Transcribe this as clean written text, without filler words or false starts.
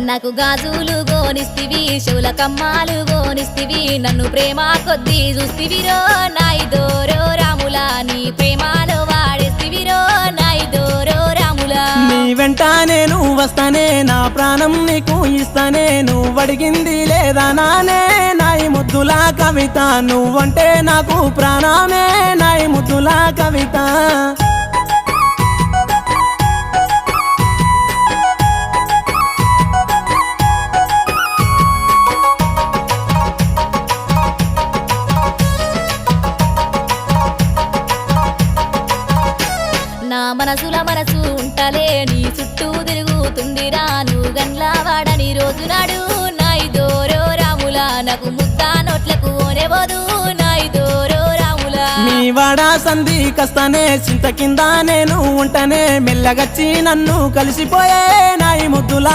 నాకు గాజులు గోనిస్తివి చెవుల కమ్మాలు గోనిస్తివి నన్ను ప్రేమ కొద్దీ చూస్తివిరో నాయిదోరో రాములా నీ ప్రేమలో వాడేస్తివిరో నాయిదోరో రాములా నీ వెంట నేను వస్తానే నా ప్రాణం నీకు ఇస్తానే నువ్వు అడిగింది లేదా నానే నాయి ముద్దుల కవిత నువ్వంటే నాకు ప్రాణమే నాయి ముద్దుల కవిత నా మనసుల మనసు ఉంటలే నీ చుట్టూ తిరుగుతుందిరా నువ్వు గన్లా వాడని రోజు నాడు నాయిదోరో రాములా నాకు ముద్దా నోట్లకు ఓనేవదు నాయిదోరో రాములా మీ వాడ సంధి కస్తానే చింత కింద నేను ఉంటనే మెల్లగచ్చి నన్ను కలిసిపోయే నాయి ముద్దుల